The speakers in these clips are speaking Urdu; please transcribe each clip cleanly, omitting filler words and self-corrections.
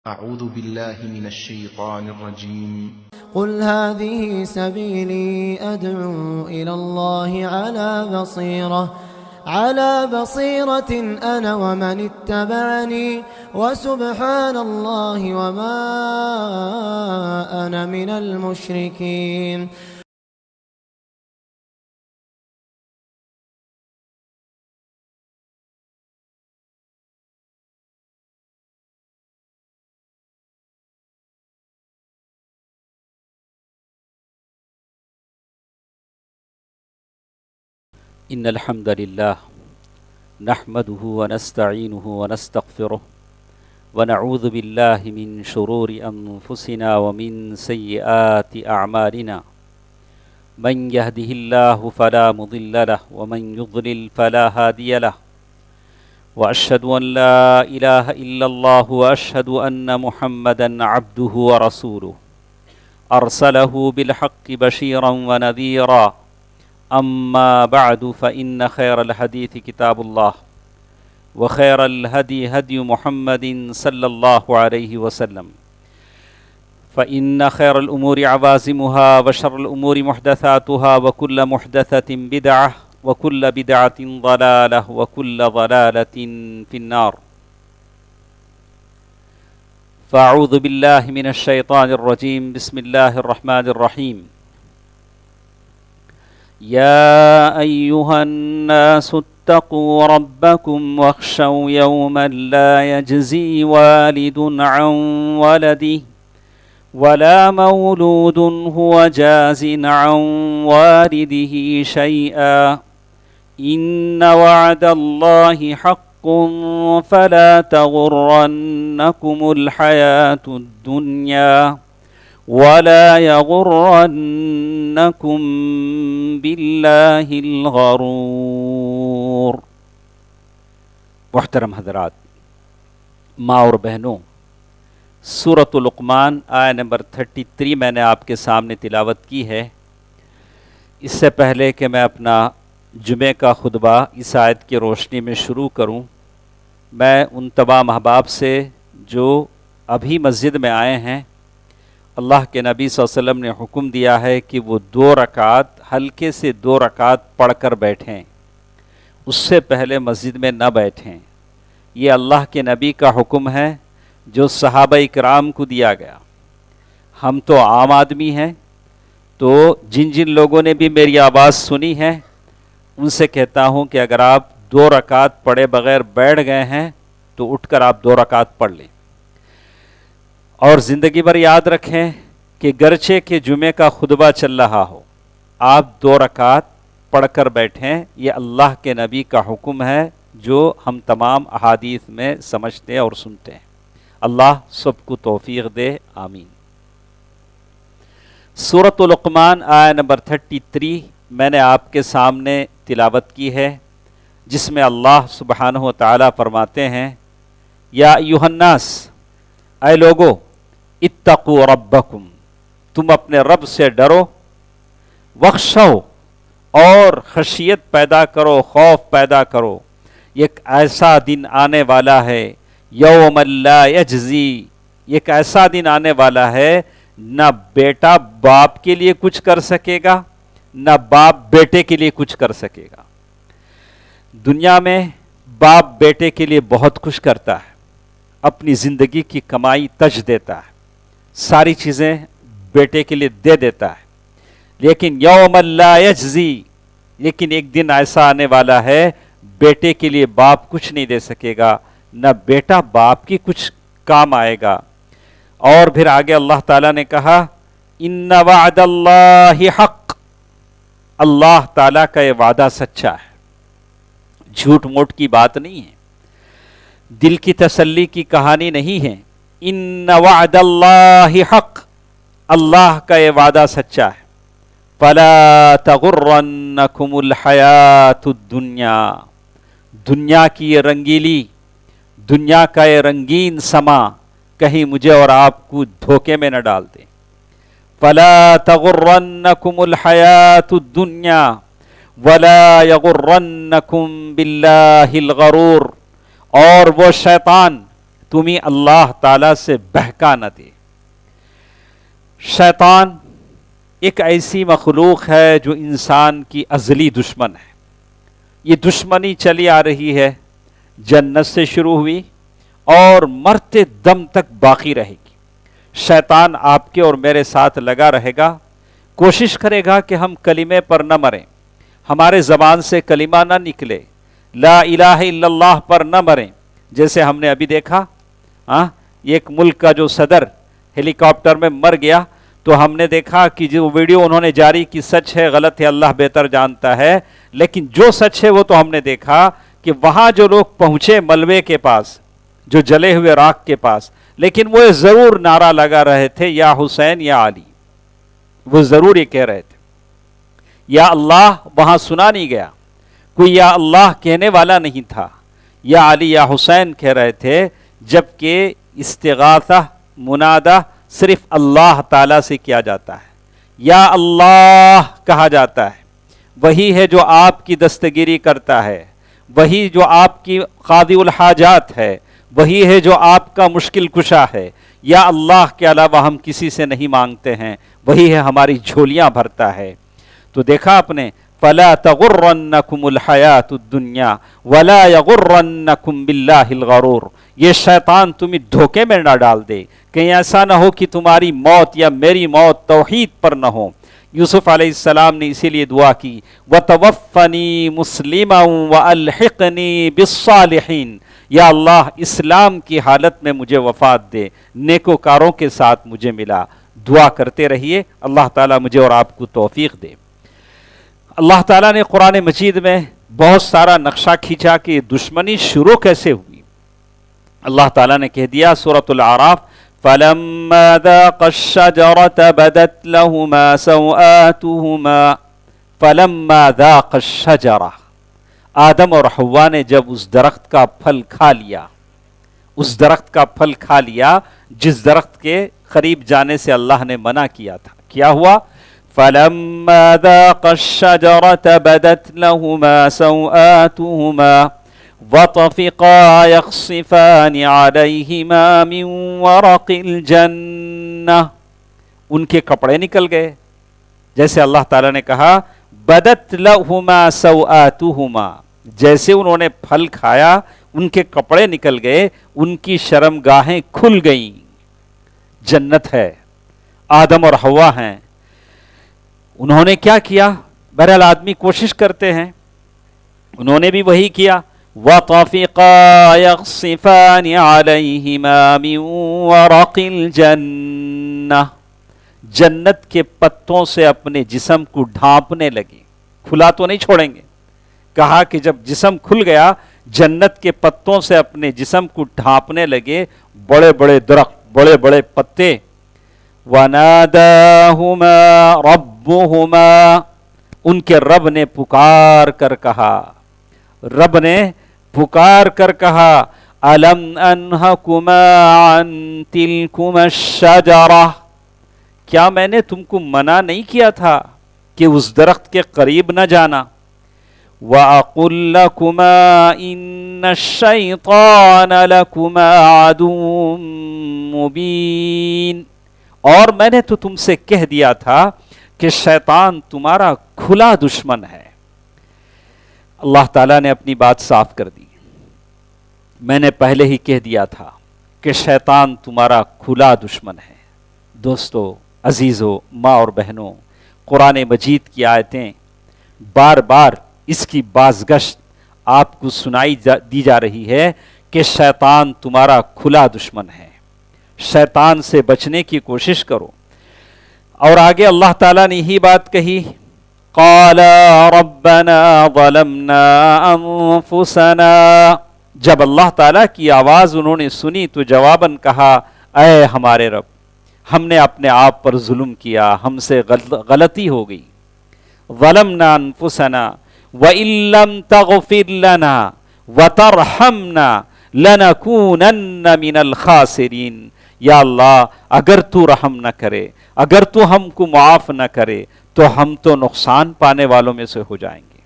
أعوذ بالله من الشيطان الرجيم. قل هذه سبيلي أدعو إلى الله على بصيرة أنا ومن اتبعني وسبحان الله وما أنا من المشركين. إن الحمد لله نحمده ونستعينه ونستغفره ونعوذ بالله من شرور أنفسنا ومن سيئات أعمالنا من يهده الله فلا مضل له ومن يضلل فلا هادي له وأشهد أن لا إله إلا الله وأشهد أن محمدا عبده ورسوله أرسله بالحق بشيرا ونذيرا أما بعد فإن خير الحديث كتاب الله وخير الهدي هدي محمد صلى الله عليه وسلم فإن خير الأمور عوازمها وشر الأمور محدثاتها وكل محدثة بدعة وكل بدعة ضلالة وكل ضلالة في النار. فأعوذ بالله من الشيطان الرجيم. بسم الله الرحمن الرحيم. يا أيها الناس اتقوا ربكم واخشوا يوما لا يجزي والد عن ولده ولا مولود هو جاز عن والده شيئا إن وعد الله حق فلا تغرنكم الحياة الدنيا ولا يغرنكم باللہ الغرور. محترم حضرات، ماں اور بہنوں، سورۃ لقمان آیہ نمبر 33 میں نے آپ کے سامنے تلاوت کی ہے. اس سے پہلے کہ میں اپنا جمعہ کا خطبہ اس آیت کی روشنی میں شروع کروں، میں ان تمام احباب سے جو ابھی مسجد میں آئے ہیں، اللہ کے نبی صلی اللہ علیہ وسلم نے حکم دیا ہے کہ وہ 2 رکعت ہلکے سے 2 رکعت پڑھ کر بیٹھیں، اس سے پہلے مسجد میں نہ بیٹھیں. یہ اللہ کے نبی کا حکم ہے جو صحابہ اکرام کو دیا گیا. ہم تو عام آدمی ہیں، تو جن جن لوگوں نے بھی میری آواز سنی ہے ان سے کہتا ہوں کہ اگر آپ 2 رکعت پڑھے بغیر بیٹھ گئے ہیں تو اٹھ کر آپ 2 رکعت پڑھ لیں. اور زندگی بھر یاد رکھیں کہ گرچہ کہ جمعے کا خطبہ چل رہا ہو، آپ 2 رکعت پڑھ کر بیٹھیں. یہ اللہ کے نبی کا حکم ہے جو ہم تمام احادیث میں سمجھتے اور سنتے ہیں. اللہ سب کو توفیق دے، آمین. سورۃ لقمان آیہ نمبر 33 میں نے آپ کے سامنے تلاوت کی ہے، جس میں اللہ سبحانہ و تعالیٰ فرماتے ہیں: یا ایھا الناس، اے لوگو، اتقوا ربکم، تم اپنے رب سے ڈرو، وخشو، اور خشیت پیدا کرو، خوف پیدا کرو. ایک ایسا دن آنے والا ہے، یوم لا یجزی، ایک ایسا دن آنے والا ہے نہ بیٹا باپ کے لیے کچھ کر سکے گا، نہ باپ بیٹے کے لیے کچھ کر سکے گا. دنیا میں باپ بیٹے کے لیے بہت کچھ کرتا ہے، اپنی زندگی کی کمائی تج دیتا ہے، ساری چیزیں بیٹے کے لیے دے دیتا ہے. لیکن یوم لا یجزی، لیکن ایک دن ایسا آنے والا ہے بیٹے کے لیے باپ کچھ نہیں دے سکے گا، نہ بیٹا باپ کی کچھ کام آئے گا. اور پھر آگے اللہ تعالیٰ نے کہا: ان وعد اللہ حق، اللہ تعالیٰ کا یہ وعدہ سچا ہے، جھوٹ موٹ کی بات نہیں ہے، دل کی تسلی کی کہانی نہیں ہے. ان وعد اللہ حق، اللہ کا یہ وعدہ سچا ہے. فلا تغرنکم الحیات الدنیا، دنیا کی یہ رنگیلی، دنیا کا یہ رنگین سما کہیں مجھے اور آپ کو دھوکے میں نہ ڈال دے. فلا تغرنکم الحیات الدنیا ولا یغرنکم باللہ الغرور، اور وہ شیطان تمہیں اللہ تعالی سے بہکا نہ دے۔ شیطان ایک ایسی مخلوق ہے جو انسان کی ازلی دشمن ہے۔ یہ دشمنی چلی آ رہی ہے، جنت سے شروع ہوئی اور مرتے دم تک باقی رہے گی۔ شیطان آپ کے اور میرے ساتھ لگا رہے گا، کوشش کرے گا کہ ہم کلمے پر نہ مریں، ہمارے زبان سے کلمہ نہ نکلے، لا الہ الا اللہ پر نہ مریں۔ جیسے ہم نے ابھی دیکھا ایک ملک کا جو صدر ہیلی کاپٹر میں مر گیا، تو ہم نے دیکھا کہ جو ویڈیو انہوں نے جاری کی سچ ہے غلط ہے اللہ بہتر جانتا ہے، لیکن جو سچ ہے وہ تو ہم نے دیکھا کہ وہاں جو لوگ پہنچے ملبے کے پاس، جو جلے ہوئے راکھ کے پاس، لیکن وہ ضرور نعرہ لگا رہے تھے یا حسین یا علی، وہ ضرور یہ کہہ رہے تھے۔ یا اللہ وہاں سنا نہیں گیا، کوئی یا اللہ کہنے والا نہیں تھا، یا علی یا حسین کہہ رہے تھے، جبکہ استغاثہ منادہ صرف اللہ تعالیٰ سے کیا جاتا ہے، یا اللہ کہا جاتا ہے، وہی ہے جو آپ کی دستگیری کرتا ہے، وہی جو آپ کی قاضی الحاجات ہے، وہی ہے جو آپ کا مشکل کشا ہے۔ یا اللہ کے علاوہ ہم کسی سے نہیں مانگتے ہیں، وہی ہے ہماری جھولیاں بھرتا ہے۔ تو دیکھا آپ نے، فَلَا تَغُرَّنَّكُمُ الْحَيَاةُ الدُّنْيَا وَلَا يَغُرَّنَّكُمْ بِاللَّهِ الْغَرُورُ۔ یہ شیطان تمہیں دھوکے میں نہ ڈال دے، کہیں ایسا نہ ہو کہ تمہاری موت یا میری موت توحید پر نہ ہو۔ یوسف علیہ السلام نے اسی لیے دعا کی، وَتَوَفَّنِي مُسْلِمًا وَأَلْحِقْنِي بِالصَّالِحِينَ۔ یا اللہ اسلام کی حالت میں مجھے وفات دے، نیکوکاروں کے ساتھ مجھے ملا۔ دعا کرتے رہیے، اللہ تعالیٰ مجھے اور آپ کو توفیق دے۔ اللہ تعالیٰ نے قرآن مجید میں بہت سارا نقشہ کھینچا کہ دشمنی شروع کیسے ہوئی۔ اللہ تعالیٰ نے کہہ دیا سورۃ الاعراف، فَلَمَّا ذَاقَا الشَّجَرَةَ بَدَتْ لَهُمَا سَوْآتُهُمَا فَلَمَّا ذَاقَا الشَّجَرَةَ۔ آدم اور حوا نے جب اس درخت کا پھل کھا لیا، اس درخت کا پھل کھا لیا جس درخت کے قریب جانے سے اللہ نے منع کیا تھا، کیا ہوا؟ فَلَمَّا ذَاقَا الشَّجَرَةَ بَدَتْ لَهُمَا سَوْآتُهُمَا وَطَفِقَا يَخْصِفَانِ عَلَيْهِمَا مِنْ وَرَقِ الْجَنَّةِ۔ ان کے کپڑے نکل گئے، جیسے اللہ تعالیٰ نے کہا بَدَتْ لَهُمَا سَوْآتُهُمَا، جیسے انہوں نے پھل کھایا ان کے کپڑے نکل گئے، ان کی شرمگاہیں کھل گئیں۔ جنت ہے، آدم اور حوا ہیں، انہوں نے کیا کیا؟ بہرحال آدمی کوشش کرتے ہیں، انہوں نے بھی وہی کیا، وَطَفِقَا يَخْصِفَانِ عَلَيْهِمَا مِنْ وَرَقِ الْجَنَّةِ، جنت کے پتوں سے اپنے جسم کو ڈھانپنے لگے، کھلا تو نہیں چھوڑیں گے، کہا کہ جب جسم کھل گیا جنت کے پتوں سے اپنے جسم کو ڈھانپنے لگے، بڑے بڑے درخت، بڑے بڑے پتے۔ وَنَادَاهُمَا رَبُّهُمَا، ان کے رب نے پکار کر کہا، رب نے پکار کر کہا، أَلَمْ أَنْهَكُمَا عَنْ تِلْكُمَا الشَّجَرَةِ، کیا میں نے تم کو منع نہیں کیا تھا کہ اس درخت کے قریب نہ جانا؟ وَأَقُلْ لَكُمَا إِنَّ الشَّيْطَانَ لَكُمَا عَدُوٌّ مُبِينٌ، اور میں نے تو تم سے کہہ دیا تھا کہ شیطان تمہارا کھلا دشمن ہے۔ اللہ تعالیٰ نے اپنی بات صاف کر دی، میں نے پہلے ہی کہہ دیا تھا کہ شیطان تمہارا کھلا دشمن ہے۔ دوستو، عزیزو، ماں اور بہنوں، قرآن مجید کی آیتیں بار بار اس کی بازگشت آپ کو سنائی دی جا رہی ہے کہ شیطان تمہارا کھلا دشمن ہے، شیطان سے بچنے کی کوشش کرو۔ اور آگے اللہ تعالیٰ نے یہی بات کہی، قَالَ رَبَّنَا ظَلَمْنَا أَنفُسَنَا، جب اللہ تعالیٰ کی آواز انہوں نے سنی تو جواباً کہا، اے ہمارے رب، ہم نے اپنے آپ پر ظلم کیا، ہم سے غلطی ہو گئی۔ ظلمنا انفسنا وَإِن لَّمْ تَغْفِرْ لَنَا وَتَرْحَمْنَا لَنَكُونَنَّ مِنَ الْخَاسِرِينَ، یا اللہ اگر تو رحم نہ کرے، اگر تو ہم کو معاف نہ کرے تو ہم تو نقصان پانے والوں میں سے ہو جائیں گے۔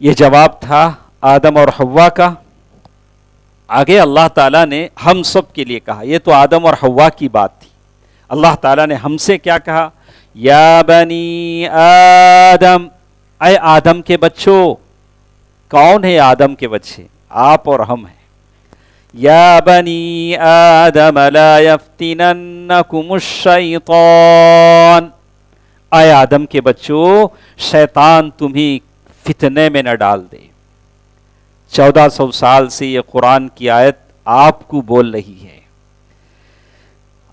یہ جواب تھا آدم اور حوا کا۔ آگے اللہ تعالیٰ نے ہم سب کے لیے کہا. یہ تو آدم اور حوا کی بات تھی. اللہ تعالیٰ نے ہم سے کیا کہا؟ یا بنی آدم، اے آدم کے بچوں. کون ہے آدم کے بچے؟ آپ اور ہم ہیں. یا بنی آدم لا یفتننکم الشیطان، اے آدم کے بچوں شیطان تمہیں فتنے میں نہ ڈال دے. 1400 سال سے یہ قرآن کی آیت آپ کو بول رہی ہے،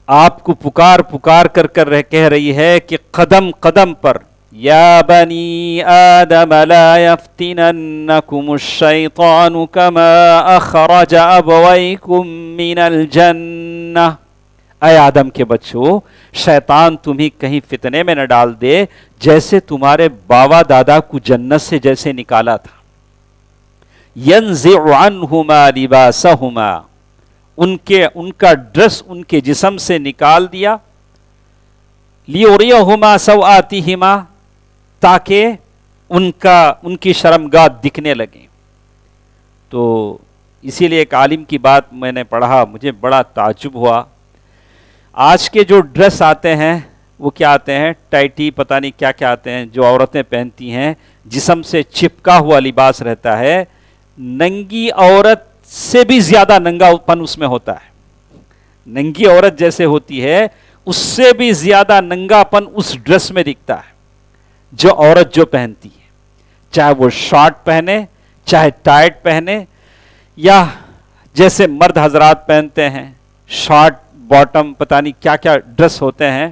آپ کو پکار پکار کر کہہ رہی ہے کہ قدم قدم پر یا بنی آدم لا یفتننکم الشیطان کما اخرج ابویکم من الجنہ. اے آدم کے بچوں شیطان تمہیں کہیں فتنے میں نہ ڈال دے جیسے تمہارے باوا دادا کو جنت سے جیسے نکالا تھا. ینزع عنہما لباسہما، ان کا ڈریس ان کے جسم سے نکال دیا. لیوریہما سوآتہما، تاکہ ان کی شرمگاہ دکھنے لگیں. تو اسی لیے ایک عالم کی بات میں نے پڑھا، مجھے بڑا تعجب ہوا. آج کے جو ڈریس آتے ہیں وہ کیا آتے ہیں؟ ٹائٹی، پتہ نہیں کیا کیا آتے ہیں جو عورتیں پہنتی ہیں، جسم سے چپکا ہوا لباس رہتا ہے. ننگی عورت سے بھی زیادہ ننگا پن اس میں ہوتا ہے. ننگی عورت جیسے ہوتی ہے اس سے بھی زیادہ ننگا پن اس ڈریس میں دکھتا ہے جو عورت جو پہنتی ہے، چاہے وہ شارٹ پہنے، چاہے ٹائٹ پہنے، یا جیسے مرد حضرات پہنتے ہیں شارٹ باٹم، پتہ نہیں کیا کیا ڈریس ہوتے ہیں.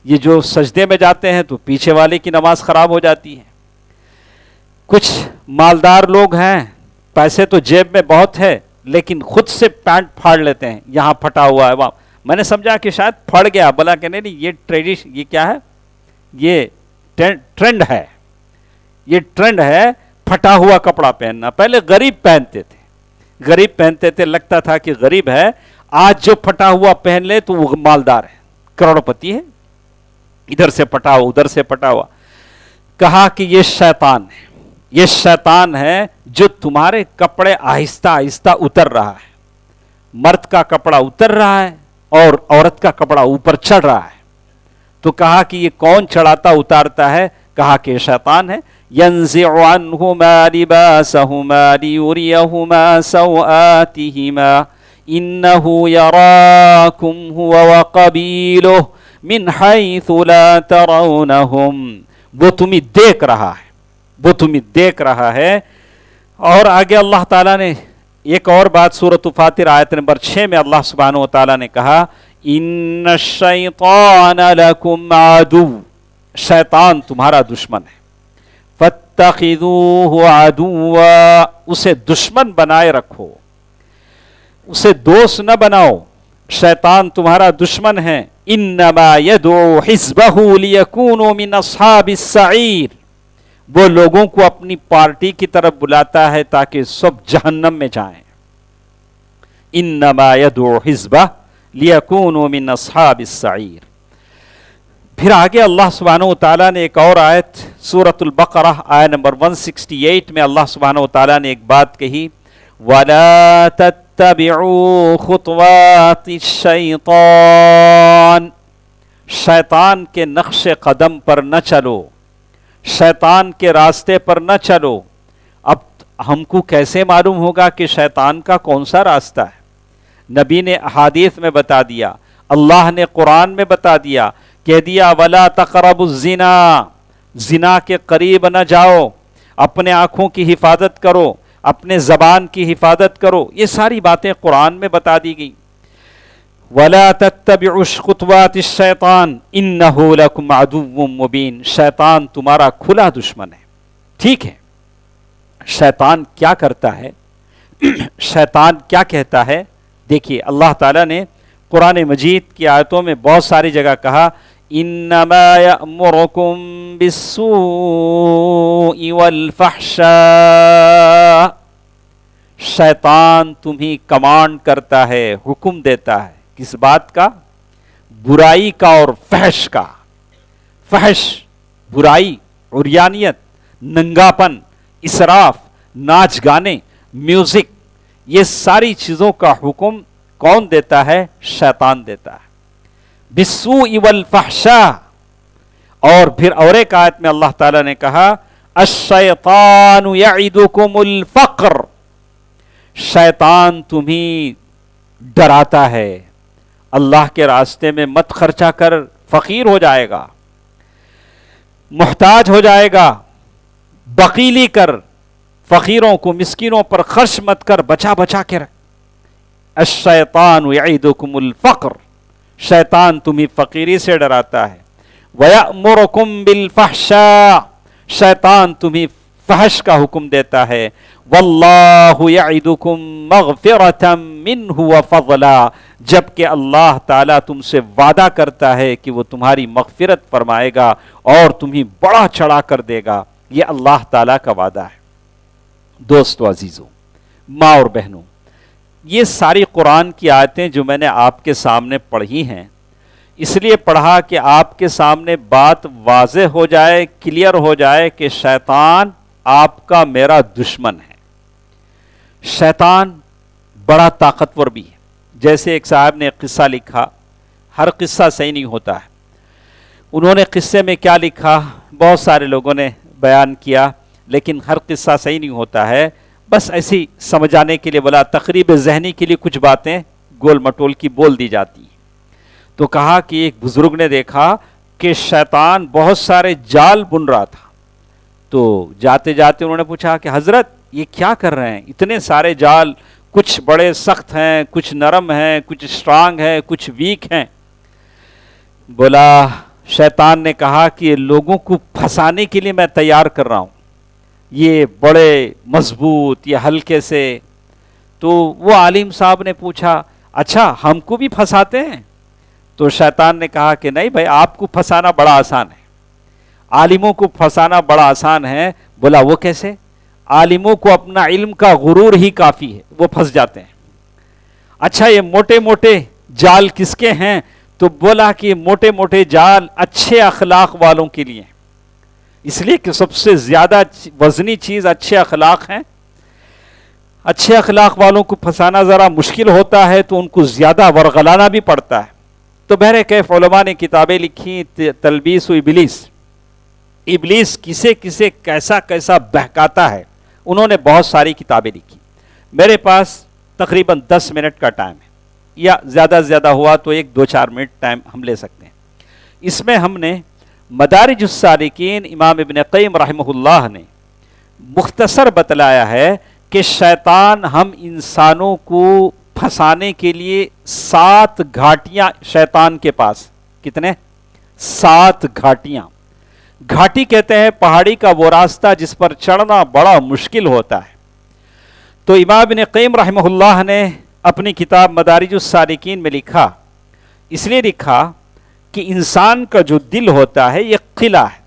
یہ جو سجدے میں جاتے ہیں تو پیچھے والے کی نماز خراب ہو جاتی ہے. کچھ مالدار لوگ ہیں، پیسے تو جیب میں بہت ہے لیکن خود سے پینٹ پھاڑ لیتے ہیں، یہاں پھٹا ہوا ہے وہاں. میں نے سمجھا کہ شاید پھڑ گیا، بلا کہ نہیں یہ ٹریڈیشن، یہ کیا ہے، یہ ٹرینڈ ہے. یہ ٹرینڈ ہے پھٹا ہوا کپڑا پہننا. پہلے غریب پہنتے تھے، لگتا تھا کہ غریب ہے. آج جو پھٹا ہوا پہن لے تو وہ مالدار ہے، کروڑپتی ہے. ادھر سے پھٹا ہوا، ادھر سے پھٹا ہوا. کہا کہ یہ شیطان ہے جو تمہارے کپڑے آہستہ آہستہ اتر رہا ہے. مرد کا کپڑا اتر رہا ہے اور عورت کا کپڑا اوپر چڑھ رہا ہے. تو کہا کہ یہ کون چڑھاتا اتارتا ہے؟ کہا کہ شیطان ہے. ينزع عنهما لباسهما ليريهما سوآتهما إنه يراكم هو وقبيله من حيث لا ترونهم. وہ تمہیں دیکھ رہا ہے. اور آگے اللہ تعالیٰ نے ایک اور بات سورۃ فاطر آیت نمبر 6 میں اللہ سبحانہ و تعالیٰ نے کہا ان الشیطان لکم عدو، شیطان تمہارا دشمن ہے. فاتخذوہ عدوا، اسے دشمن بنائے رکھو، اسے دوست نہ بناؤ. شیطان تمہارا دشمن ہے. انما یدعو حزبہ لیکونوا من اصحاب السعیر، وہ لوگوں کو اپنی پارٹی کی طرف بلاتا ہے تاکہ سب جہنم میں جائیں. انما یدعو حزبہ لیکونوا من اصحاب السعیر. پھر آگے اللہ سبحانہ و تعالیٰ نے ایک اور آیت سورۃ البقرہ آیت نمبر 168 میں اللہ سبحانہ و تعالیٰ نے ایک بات کہی وَلَا تَتَّبِعُوا خُطْوَاتِ الشَّيْطَانِ، شیطان کے نقش قدم پر نہ چلو، شیطان کے راستے پر نہ چلو. اب ہم کو کیسے معلوم ہوگا کہ شیطان کا کون سا راستہ ہے؟ نبی نے احادیث میں بتا دیا، اللہ نے قرآن میں بتا دیا، کہہ دیا وَلَا تَقْرَبُوا الزِّنَا، زنا کے قریب نہ جاؤ، اپنے آنکھوں کی حفاظت کرو، اپنے زبان کی حفاظت کرو. یہ ساری باتیں قرآن میں بتا دی گئی. وَلَا تَتَّبِعُوا خُطْوَاتِ الشَّيْطَانِ إِنَّهُ لَكُمْ عَدُوٌّ مُّبِينٌ، شیطان تمہارا کھلا دشمن ہے. ٹھیک ہے، شیطان کیا کرتا ہے، شیطان کیا کہتا ہے؟ دیکھیے اللہ تعالیٰ نے قرآن مجید کی آیتوں میں بہت ساری جگہ کہا انما یأمرکم بالسوء والفحشاء، شیطان تمہیں کمانڈ کرتا ہے، حکم دیتا ہے. کس بات کا؟ برائی کا اور فحش کا. فحش برائی، عریانیت، ننگاپن، اسراف، ناچ گانے، میوزک، یہ ساری چیزوں کا حکم کون دیتا ہے؟ شیطان دیتا ہے. بالسوء والفحشاء. اور پھر اور ایک آیت میں اللہ تعالیٰ نے کہا الشیطان یعدکم الفقر. شیطان تمہیں ڈراتا ہے، اللہ کے راستے میں مت خرچہ کر، فقیر ہو جائے گا، محتاج ہو جائے گا، بخیلی کر، فقیروں کو مسکینوں پر خرچ مت کر، بچا بچا کے رکھ. الشیطان یعدکم الفقر. شیطان تمہیں فقیری سے ڈراتا ہے. وَيَأْمُرُكُمْ بِالْفَحْشَاءِ. شیطان تمہیں فحش کا حکم دیتا ہے. وَاللَّهُ يَعِدُكُمْ مَغْفِرَةً مِّنْهُ وَفَضْلًا. جبکہ اللہ تعالیٰ تم سے وعدہ کرتا ہے کہ وہ تمہاری مغفرت فرمائے گا اور تمہیں بڑا چڑھا کر دے گا. یہ اللہ تعالیٰ کا وعدہ ہے. دوستو عزیزو، ماں اور بہنوں، یہ ساری قرآن کی آیتیں جو میں نے آپ کے سامنے پڑھی ہیں، اس لیے پڑھا کہ آپ کے سامنے بات واضح ہو جائے، کلیئر ہو جائے کہ شیطان آپ کا میرا دشمن ہے. شیطان بڑا طاقتور بھی ہے. جیسے ایک صاحب نے قصہ لکھا، ہر قصہ صحیح نہیں ہوتا ہے. انہوں نے قصے میں کیا لکھا بہت سارے لوگوں نے بیان کیا، لیکن ہر قصہ صحیح نہیں ہوتا ہے. بس ایسی سمجھانے کے لیے بولا، تقریب ذہنی کے لیے کچھ باتیں گول مٹول کی بول دی جاتی ہیں. تو کہا کہ ایک بزرگ نے دیکھا کہ شیطان بہت سارے جال بن رہا تھا. تو جاتے جاتے انہوں نے پوچھا کہ حضرت یہ کیا کر رہے ہیں؟ اتنے سارے جال، کچھ بڑے سخت ہیں، کچھ نرم ہیں، کچھ اسٹرانگ ہیں، کچھ ویک ہیں. بولا شیطان نے کہا کہ یہ لوگوں کو پھنسانے کے لیے میں تیار کر رہا ہوں، یہ بڑے مضبوط، یہ ہلکے سے. تو وہ عالم صاحب نے پوچھا اچھا ہم کو بھی پھنساتے ہیں؟ تو شیطان نے کہا کہ نہیں بھائی، آپ کو پھنسانا بڑا آسان ہے، عالموں کو پھنسانا بڑا آسان ہے. بولا وہ کیسے؟ عالموں کو اپنا علم کا غرور ہی کافی ہے، وہ پھنس جاتے ہیں. اچھا یہ موٹے موٹے جال کس کے ہیں؟ تو بولا کہ موٹے موٹے جال اچھے اخلاق والوں کے لیے ہیں، اس لیے کہ سب سے زیادہ وزنی چیز اچھے اخلاق ہیں. اچھے اخلاق والوں کو پھنسانا ذرا مشکل ہوتا ہے، تو ان کو زیادہ ورغلانا بھی پڑتا ہے. تو بہرکیف علماء نے کتابیں لکھی، تلبیس و ابلیس، ابلیس کسے کسے کیسا کیسا بہکاتا ہے، انہوں نے بہت ساری کتابیں لکھی. میرے پاس تقریباً 10 منٹ کا ٹائم ہے، یا زیادہ سے زیادہ ہوا تو 1-2-4 منٹ ٹائم ہم لے سکتے ہیں. اس میں ہم نے مدارج السالکین امام ابن قیم رحمہ اللہ نے مختصر بتلایا ہے کہ شیطان ہم انسانوں کو پھنسانے کے لیے 7 گھاٹیاں شیطان کے پاس. کتنے؟ 7 گھاٹیاں. گھاٹی کہتے ہیں پہاڑی کا وہ راستہ جس پر چڑھنا بڑا مشکل ہوتا ہے. تو امام ابن قیم رحمہ اللہ نے اپنی کتاب مدارج السالکین میں لکھا، اس لیے لکھا کہ انسان کا جو دل ہوتا ہے یہ قلعہ ہے،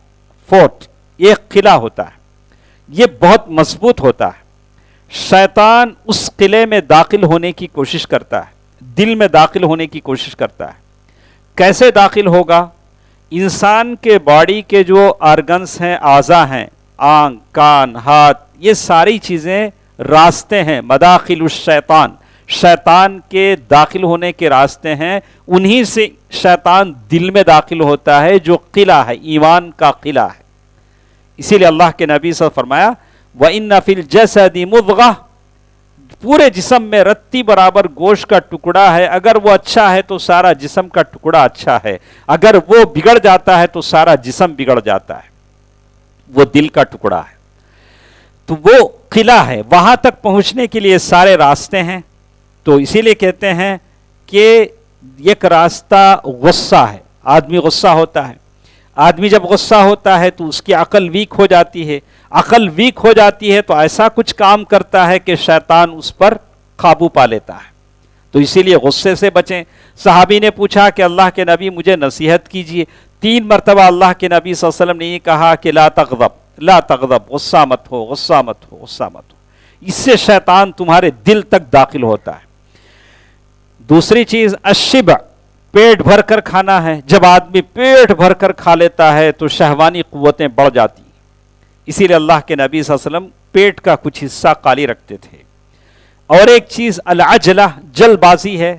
فورٹ، یہ قلعہ ہوتا ہے، یہ بہت مضبوط ہوتا ہے. شیطان اس قلعے میں داخل ہونے کی کوشش کرتا ہے، دل میں داخل ہونے کی کوشش کرتا ہے. کیسے داخل ہوگا؟ انسان کے باڈی کے جو آرگنز ہیں، اعضاء ہیں، آنکھ، کان، ہاتھ، یہ ساری چیزیں راستے ہیں، مداخل الشیطان، شیطان کے داخل ہونے کے راستے ہیں. انہی سے شیطان دل میں داخل ہوتا ہے جو قلعہ ہے، ایمان کا قلعہ ہے. اسی لیے اللہ کے نبی صلی اللہ علیہ وسلم فرمایا وَإِنَّ فِي الْجَسَدِ مُضْغَةً، پورے جسم میں رتی برابر گوشت کا ٹکڑا ہے، اگر وہ اچھا ہے تو سارا جسم کا ٹکڑا اچھا ہے، اگر وہ بگڑ جاتا ہے تو سارا جسم بگڑ جاتا ہے. وہ دل کا ٹکڑا ہے، تو وہ قلعہ ہے، وہاں تک پہنچنے کے لیے سارے راستے ہیں. تو اسی لیے کہتے ہیں کہ ایک راستہ غصہ ہے، آدمی غصہ ہوتا ہے، آدمی جب غصہ ہوتا ہے تو اس کی عقل ویک ہو جاتی ہے، عقل ویک ہو جاتی ہے تو ایسا کچھ کام کرتا ہے کہ شیطان اس پر قابو پا لیتا ہے. تو اسی لیے غصے سے بچیں. صحابی نے پوچھا کہ اللہ کے نبی مجھے نصیحت کیجیے. 3 مرتبہ اللہ کے نبی صلی اللہ علیہ وسلم نے یہ کہا کہ لا تغضب، لا تغضب، غصہ مت ہو، غصہ مت ہو، غصہ مت ہو. اس سے شیطان تمہارے دل تک داخل ہوتا ہے. دوسری چیز الشبع، پیٹ بھر کر کھانا ہے. جب آدمی پیٹ بھر کر کھا لیتا ہے تو شہوانی قوتیں بڑھ جاتی ہیں. اسی لیے اللہ کے نبی صلی اللہ علیہ وسلم پیٹ کا کچھ حصہ خالی رکھتے تھے. اور ایک چیز العجلہ، جلد بازی ہے.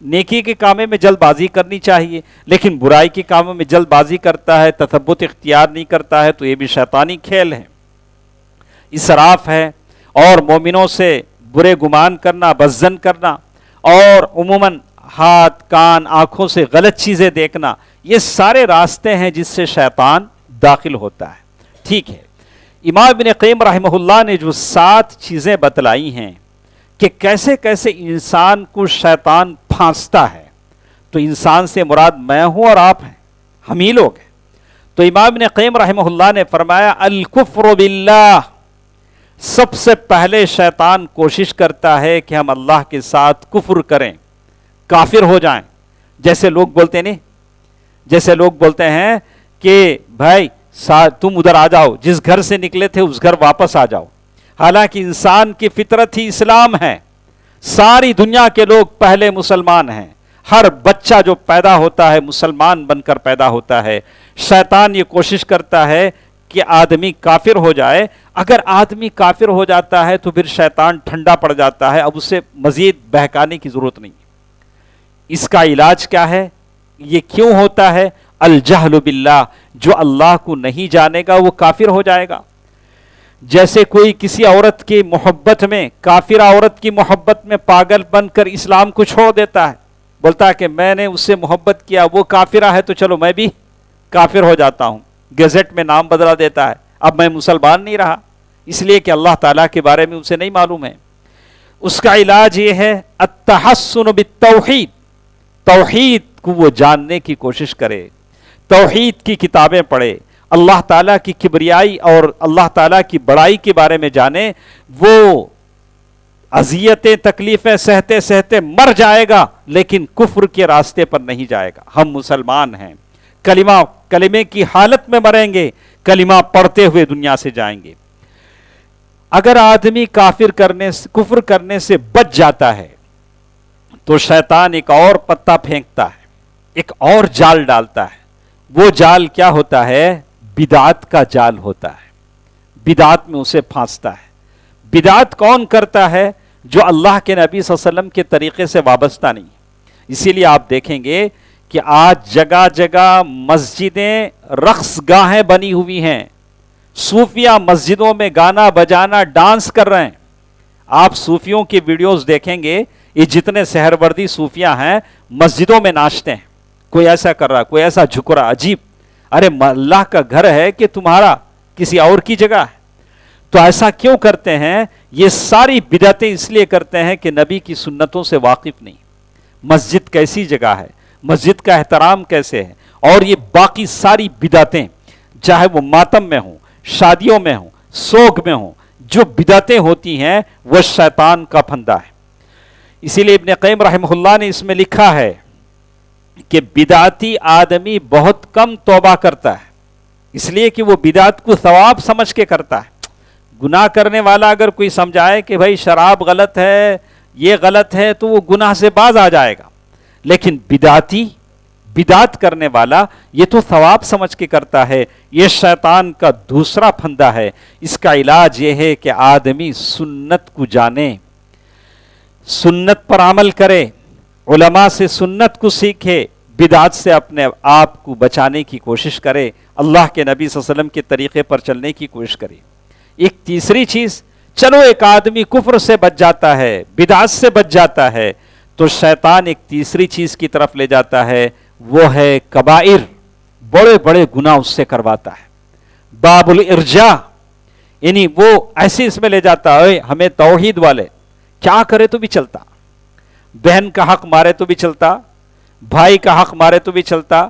نیکی کے کاموں میں جلد بازی کرنی چاہیے، لیکن برائی کے کاموں میں جلد بازی کرتا ہے، تثبت اختیار نہیں کرتا ہے، تو یہ بھی شیطانی کھیل ہے، اسراف ہے. اور مومنوں سے برے گمان کرنا، بزن کرنا، اور عموماً ہاتھ، کان، آنکھوں سے غلط چیزیں دیکھنا، یہ سارے راستے ہیں جس سے شیطان داخل ہوتا ہے. ٹھیک ہے، امام ابن قیم رحمہ اللہ نے جو 7 چیزیں بتلائی ہیں کہ کیسے کیسے انسان کو شیطان پھانستا ہے، تو انسان سے مراد میں ہوں اور آپ ہیں، ہم ہی لوگ ہیں. تو امام ابن قیم رحمہ اللہ نے فرمایا الکفر باللہ، سب سے پہلے شیطان کوشش کرتا ہے کہ ہم اللہ کے ساتھ کفر کریں، کافر ہو جائیں. جیسے لوگ بولتے نہیں، جیسے لوگ بولتے ہیں کہ بھائی تم ادھر آ جاؤ، جس گھر سے نکلے تھے اس گھر واپس آ جاؤ. حالانکہ انسان کی فطرت ہی اسلام ہے. ساری دنیا کے لوگ پہلے مسلمان ہیں، ہر بچہ جو پیدا ہوتا ہے مسلمان بن کر پیدا ہوتا ہے. شیطان یہ کوشش کرتا ہے کہ آدمی کافر ہو جائے. اگر آدمی کافر ہو جاتا ہے تو پھر شیطان ٹھنڈا پڑ جاتا ہے، اب اسے مزید بہکانے کی ضرورت نہیں. اس کا علاج کیا ہے؟ یہ کیوں ہوتا ہے؟ الجہل باللہ، جو اللہ کو نہیں جانے گا وہ کافر ہو جائے گا. جیسے کوئی کسی عورت کی محبت میں، کافر عورت کی محبت میں پاگل بن کر اسلام کو چھوڑ دیتا ہے، بولتا ہے کہ میں نے اس سے محبت کیا، وہ کافرہ ہے تو چلو میں بھی کافر ہو جاتا ہوں، گیزٹ میں نام بدلا دیتا ہے، اب میں مسلمان نہیں رہا، اس لیے کہ اللہ تعالیٰ کے بارے میں اسے نہیں معلوم ہے. اس کا علاج یہ ہے التحسن بالتوحید، توحید کو وہ جاننے کی کوشش کرے، توحید کی کتابیں پڑھے، اللہ تعالیٰ کی کبریائی اور اللہ تعالیٰ کی بڑائی کے بارے میں جانے. وہ اذیتیں تکلیفیں سہتے سہتے مر جائے گا لیکن کفر کے راستے پر نہیں جائے گا. ہم مسلمان ہیں، کلمے کی حالت میں مریں گے، کلمہ پڑھتے ہوئے دنیا سے جائیں گے. اگر آدمی کفر کرنے سے بچ جاتا ہے تو شیطان ایک اور پتا پھینکتا ہے، ایک اور جال ڈالتا ہے. وہ جال کیا ہوتا ہے؟ بدعت کا جال ہوتا ہے. بدعت میں اسے پھانستا ہے. بدعت کون کرتا ہے؟ جو اللہ کے نبی صلی اللہ علیہ وسلم کے طریقے سے وابستہ نہیں. اسی لیے آپ دیکھیں گے کہ آج جگہ جگہ مسجدیں رقص گاہیں بنی ہوئی ہیں. صوفیہ مسجدوں میں گانا بجانا ڈانس کر رہے ہیں. آپ صوفیوں کی ویڈیوز دیکھیں گے، یہ جتنے سہروردی صوفیہ ہیں مسجدوں میں ناچتے ہیں. کوئی ایسا کر رہا، کوئی ایسا جھک رہا، عجیب. ارے اللہ کا گھر ہے کہ تمہارا کسی اور کی جگہ ہے؟ تو ایسا کیوں کرتے ہیں؟ یہ ساری بدعتیں اس لیے کرتے ہیں کہ نبی کی سنتوں سے واقف نہیں. مسجد کیسی جگہ ہے، مسجد کا احترام کیسے ہے، اور یہ باقی ساری بدعتیں چاہے وہ ماتم میں ہوں، شادیوں میں ہوں، سوگ میں ہوں، جو بدعتیں ہوتی ہیں وہ شیطان کا پھندا ہے. اسی لیے ابن قیم رحمہ اللہ نے اس میں لکھا ہے کہ بدعتی آدمی بہت کم توبہ کرتا ہے، اس لیے کہ وہ بدعت کو ثواب سمجھ کے کرتا ہے. گناہ کرنے والا اگر کوئی سمجھائے کہ بھائی شراب غلط ہے، یہ غلط ہے، تو وہ گناہ سے باز آ جائے گا. لیکن بدعت کرنے والا یہ تو ثواب سمجھ کے کرتا ہے. یہ شیطان کا دوسرا پھندا ہے. اس کا علاج یہ ہے کہ آدمی سنت کو جانے، سنت پر عمل کرے، علماء سے سنت کو سیکھے، بدعت سے اپنے آپ کو بچانے کی کوشش کرے، اللہ کے نبی صلی اللہ علیہ وسلم کے طریقے پر چلنے کی کوشش کرے. ایک تیسری چیز، چلو ایک آدمی کفر سے بچ جاتا ہے، بدعت سے بچ جاتا ہے، تو شیطان ایک تیسری چیز کی طرف لے جاتا ہے، وہ ہے کبائر، بڑے بڑے گناہ اس سے کرواتا ہے. باب الارجاء، یعنی وہ ایسے اس میں لے جاتا ہے، ہمیں توحید والے کیا کرے تو بھی چلتا، بہن کا حق مارے تو بھی چلتا، بھائی کا حق مارے تو بھی چلتا،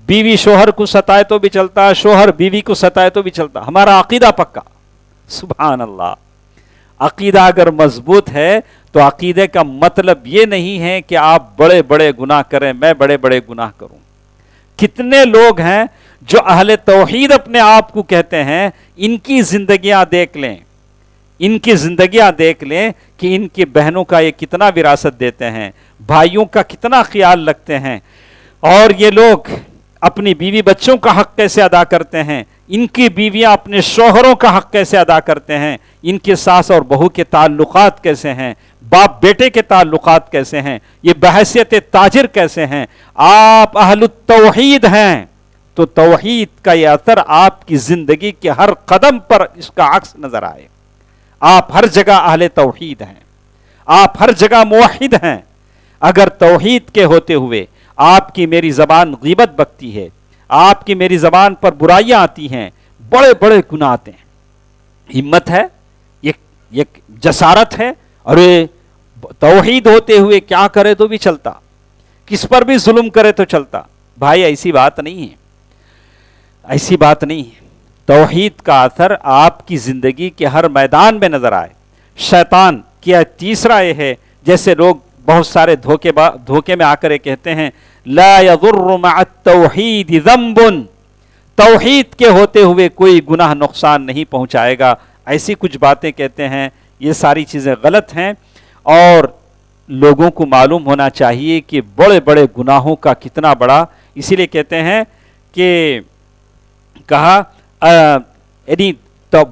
بیوی شوہر کو ستائے تو بھی چلتا، شوہر بیوی کو ستائے تو بھی چلتا. ہمارا عقیدہ پکا. سبحان اللہ. عقیدہ اگر مضبوط ہے تو عقیدے کا مطلب یہ نہیں ہے کہ آپ بڑے بڑے گناہ کریں، میں بڑے بڑے گناہ کروں. کتنے لوگ ہیں جو اہل توحید اپنے آپ کو کہتے ہیں، ان کی زندگیاں دیکھ لیں، ان کی زندگیاں دیکھ لیں کہ ان کی بہنوں کا یہ کتنا وراثت دیتے ہیں، بھائیوں کا کتنا خیال رکھتے ہیں، اور یہ لوگ اپنی بیوی بچوں کا حق کیسے ادا کرتے ہیں، ان کی بیویاں اپنے شوہروں کا حق کیسے ادا کرتے ہیں، ان کے ساس اور بہو کے تعلقات کیسے ہیں، باپ بیٹے کے تعلقات کیسے ہیں، یہ بحیثیت تاجر کیسے ہیں، آپ اہل التوحید ہیں تو توحید کا یہ اثر آپ کی زندگی کے ہر قدم پر اس کا عکس نظر آئے. آپ ہر جگہ اہل توحید ہیں، آپ ہر جگہ موحد ہیں. اگر توحید کے ہوتے ہوئے آپ کی میری زبان غیبت بکتی ہے، آپ کی میری زبان پر برائیاں آتی ہیں، بڑے بڑے گناہ آتے ہیں، ہمت ہے، یہ جسارت ہے، اور توحید ہوتے ہوئے کیا کرے تو بھی چلتا، کس پر بھی ظلم کرے تو چلتا. بھائی ایسی بات نہیں ہے، ایسی بات نہیں ہے. توحید کا اثر آپ کی زندگی کے ہر میدان میں نظر آئے. شیطان کیا تیسرا یہ ہے، جیسے لوگ بہت سارے دھوکے میں آ کر یہ کہتے ہیں لا یضر مع التوحید ذنب، توحید کے ہوتے ہوئے کوئی گناہ نقصان نہیں پہنچائے گا. ایسی کچھ باتیں کہتے ہیں، یہ ساری چیزیں غلط ہیں، اور لوگوں کو معلوم ہونا چاہیے کہ بڑے بڑے گناہوں کا کتنا بڑا، اسی لیے کہتے ہیں کہ کہا یعنی تو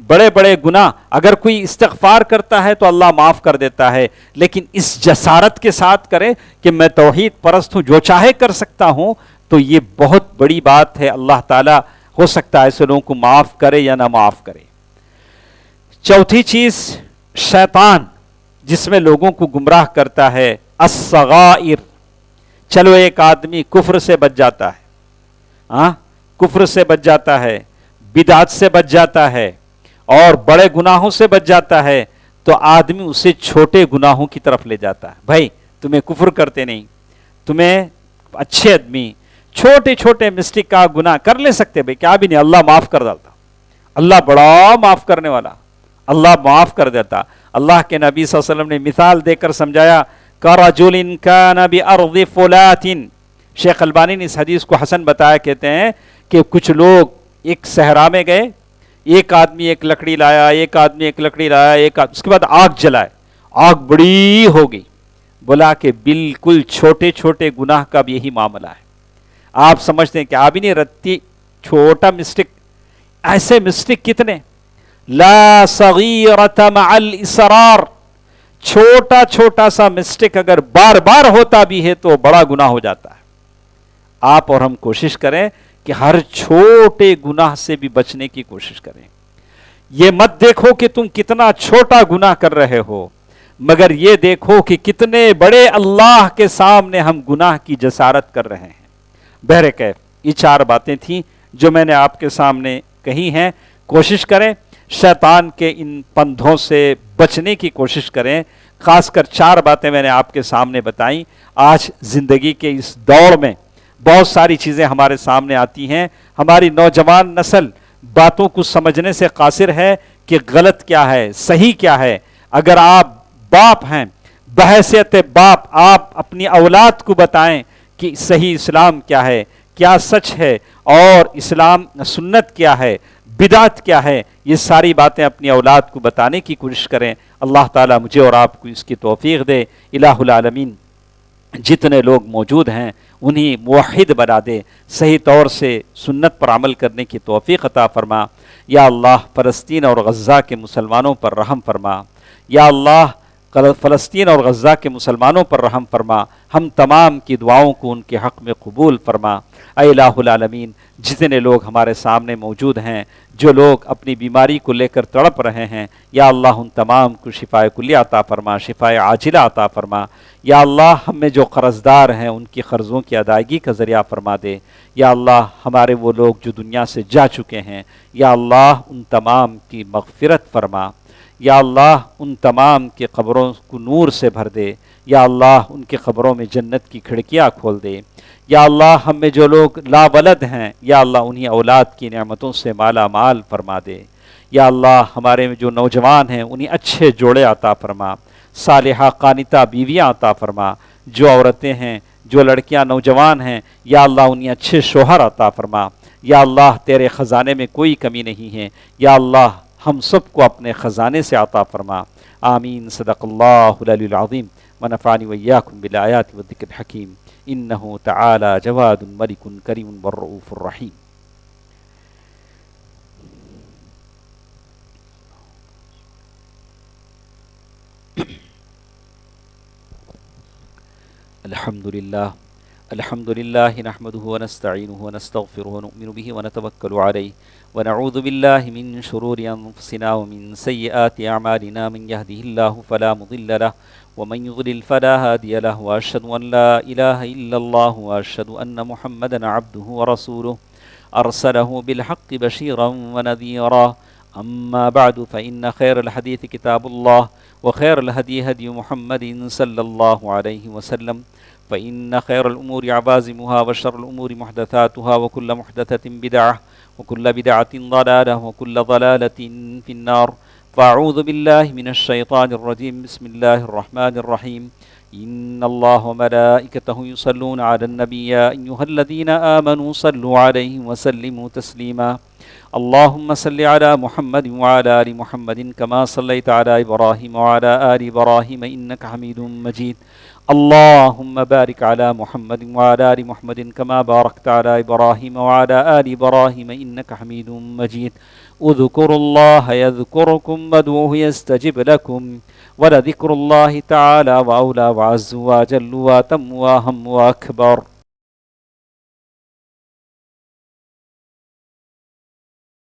بڑے بڑے گناہ اگر کوئی استغفار کرتا ہے تو اللہ معاف کر دیتا ہے، لیکن اس جسارت کے ساتھ کرے کہ میں توحید پرست ہوں، جو چاہے کر سکتا ہوں، تو یہ بہت بڑی بات ہے. اللہ تعالیٰ ہو سکتا ہے ایسے لوگوں کو معاف کرے یا نہ معاف کرے. چوتھی چیز شیطان جس میں لوگوں کو گمراہ کرتا ہے، الصغائر. چلو ایک آدمی کفر سے بچ جاتا ہے، کفر سے بچ جاتا ہے، بدعت سے بچ جاتا ہے، اور بڑے گناہوں سے بچ جاتا ہے، تو آدمی اسے چھوٹے گناہوں کی طرف لے جاتا ہے. بھائی تمہیں کفر کرتے نہیں، تمہیں اچھے آدمی چھوٹے چھوٹے مسٹیک کا گناہ کر لے سکتے، بھائی کیا بھی نہیں، اللہ معاف کر ڈالتا، اللہ بڑا معاف کرنے والا، اللہ معاف کر دیتا. اللہ کے نبی صلی اللہ علیہ وسلم نے مثال دے کر سمجھایا، کَرَجُلٍ كَانَ بِأَرْضِ فُلَاتٍ. شیخ البانی نے اس حدیث کو حسن بتایا، کہتے ہیں کہ کچھ لوگ ایک صحرا میں گئے، ایک آدمی ایک لکڑی لایا، ایک آدمی ایک لکڑی لایا، اس کے بعد آگ جلائے، آگ بڑی ہو گئی. بولا کہ بالکل چھوٹے چھوٹے گناہ کا بھی یہی معاملہ ہے. آپ سمجھتے ہیں کہ آپ ہی نہیں رتی، چھوٹا مسٹک، ایسے مسٹک کتنے. لا صغیرۃ مع الاصرار، چھوٹا چھوٹا سا مسٹک اگر بار بار ہوتا بھی ہے تو بڑا گناہ ہو جاتا ہے. آپ اور ہم کوشش کریں کہ ہر چھوٹے گناہ سے بھی بچنے کی کوشش کریں. یہ مت دیکھو کہ تم کتنا چھوٹا گناہ کر رہے ہو، مگر یہ دیکھو کہ کتنے بڑے اللہ کے سامنے ہم گناہ کی جسارت کر رہے ہیں. بہرکیف یہ 4 باتیں تھیں جو میں نے آپ کے سامنے کہی ہیں. کوشش کریں شیطان کے ان پندھوں سے بچنے کی کوشش کریں. خاص کر 4 باتیں میں نے آپ کے سامنے بتائیں. آج زندگی کے اس دوڑ میں بہت ساری چیزیں ہمارے سامنے آتی ہیں. ہماری نوجوان نسل باتوں کو سمجھنے سے قاصر ہے کہ غلط کیا ہے، صحیح کیا ہے. اگر آپ باپ ہیں، بحیثیت باپ آپ اپنی اولاد کو بتائیں کہ صحیح اسلام کیا ہے، کیا سچ ہے، اور اسلام سنت کیا ہے، بدعت کیا ہے. یہ ساری باتیں اپنی اولاد کو بتانے کی کوشش کریں. اللہ تعالیٰ مجھے اور آپ کو اس کی توفیق دے. الہ العالمین جتنے لوگ موجود ہیں انہیں موحد بنا دے، صحیح طور سے سنت پر عمل کرنے کی توفیق عطا فرما. یا اللہ فلسطین اور غزہ کے مسلمانوں پر رحم فرما. یا اللہ فلسطین اور غزہ کے مسلمانوں پر رحم فرما. ہم تمام کی دعاؤں کو ان کے حق میں قبول فرما. اے الہ العالمین جتنے لوگ ہمارے سامنے موجود ہیں، جو لوگ اپنی بیماری کو لے کر تڑپ رہے ہیں، یا اللہ ان تمام کو شفاء کلی عطا فرما، شفاء عاجلہ عطا فرما. یا اللہ ہم میں جو قرض دار ہیں ان کی قرضوں کی ادائیگی کا ذریعہ فرما دے. یا اللہ ہمارے وہ لوگ جو دنیا سے جا چکے ہیں، یا اللہ ان تمام کی مغفرت فرما. یا اللہ ان تمام کے قبروں کو نور سے بھر دے. یا اللہ ان کے قبروں میں جنت کی کھڑکیاں کھول دے. یا اللہ ہم میں جو لوگ لا ولد ہیں، یا اللہ انہیں اولاد کی نعمتوں سے مالا مال فرما دے. یا اللہ ہمارے میں جو نوجوان ہیں انہیں اچھے جوڑے عطا فرما، صالحہ قانتہ بیویاں عطا فرما. جو عورتیں ہیں، جو لڑکیاں نوجوان ہیں، یا اللہ انہیں اچھے شوہر عطا فرما. یا اللہ تیرے خزانے میں کوئی کمی نہیں ہے. یا اللہ ہم سب کو اپنے خزانے سے عطا فرما. آمین. صدق اللہ العلی العظیم ونفعنی وإیاکم بالآیات والذکر الحکیم. انہ تعالی جواد ملک کریم والرؤوف الرحیم. الحمد لله نحمده ونستعينه ونستغفره ونؤمن به ونتوكل عليه ونعوذ بالله من شرور أنفسنا ومن سيئات أعمالنا من يهده الله فلا مضل له ومن يضلل فلا هادي له وأشهد أن لا إله إلا الله وأشهد أن محمدا عبده ورسوله أرسله بالحق بشيرا ونذيرا أما بعد فإن خير الحديث كتاب الله وخير الهدي هدي محمد صلى الله عليه وسلم فإن خير الأمور عوازمها وشر الأمور محدثاتها وكل محدثة بدعة وكل بدعة ضلالة وكل ضلالة في النار فأعوذ بالله من الشيطان الرجيم بسم الله الرحمن الرحيم إن الله وملائكته يصلون على النبي يا أيها الذين آمنوا صلوا عليه وسلموا تسليما اللهم صل على محمد وعلى آل محمد كما صليت على إبراهيم وعلى آل إبراهيم إنك حميد مجيد اللهم بارك على محمد وعلى آل محمد كما باركت على إبراهيم وعلى آل إبراهيم إنك حميد مجيد اذكروا الله يذكركم وادعوه يستجب لكم ولذكر الله تعالى وأولى وعز وجل وأتم وأهم وأكبر